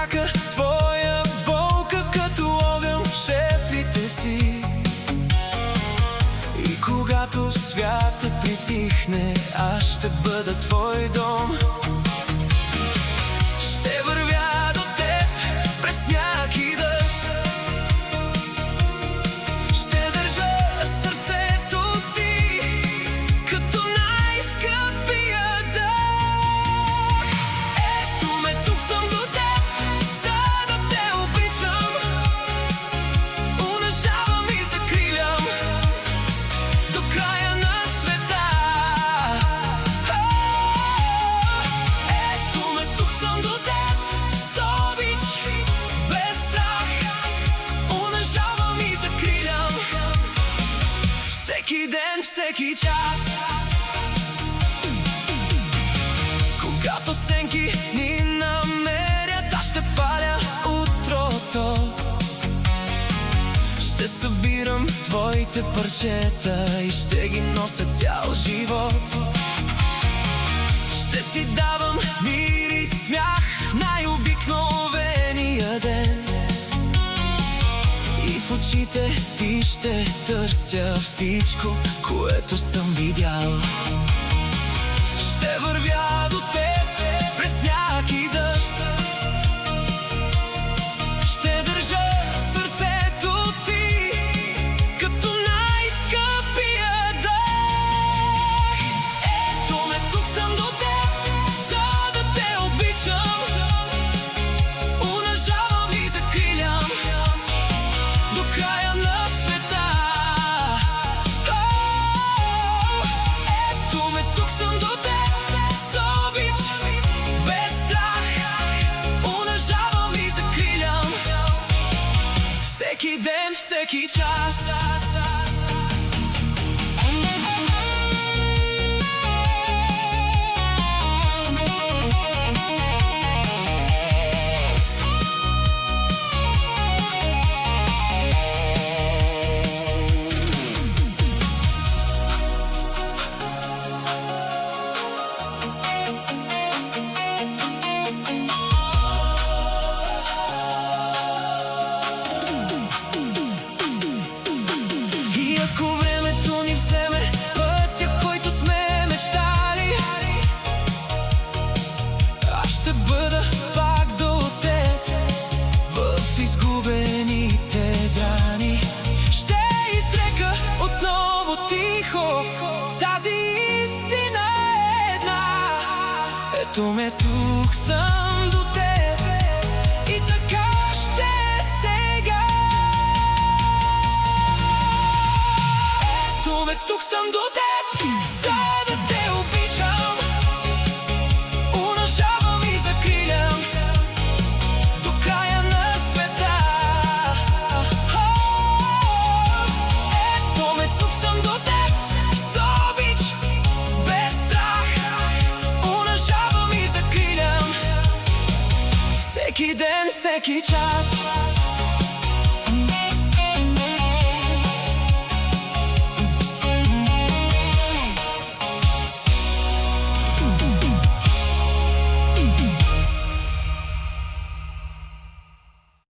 всяка твоя болка като огън в шепите си. И когато святът притихне, аз ще бъда твой дом. Ще вървя до теб през сняг и дъжд. Ще държа сърцето ти като най-скъпия дъх. Ето ме, тук съм до теб, за да те обичам. Унижавам и закрилям до края на света. Ето ме, тук съм до теб, с обич, без страх. Унижавам и закрилям всеки ден, всеки час. Когато сенки ни намерят, аз ще паля утрото. Ще събирам твоите парчета и ще ги нося цял живот. Ще ти давам мир и смях в най-обикновения ден. И в очите ти ще търся всичко, което съм видял. Ще вървя до теб през сняг и дъжд. Ще държа сърцето ти като най-скъпия дъх. Ето ме, тук съм до теб, за да те обичам. Унижавам и закрилям до края на света. Ето ме, тук съм до теб, с обич, без страх. Унижавам и закрилям всеки ден, всеки час. И ако времето ни вземе пътя, който сме мечтали, аз ще бъда пак до теб в изгубените драни. Ще изрека отново тихо тази истина една. Ето ме, тук съм до теб и така ще е сега. Ето ме, тук съм до теб, за да те обичам. Унижавам и закрилям до края на света. Ето ме, тук съм до теб, с обич, без страх. Унижавам и закрилям всеки ден, всеки час.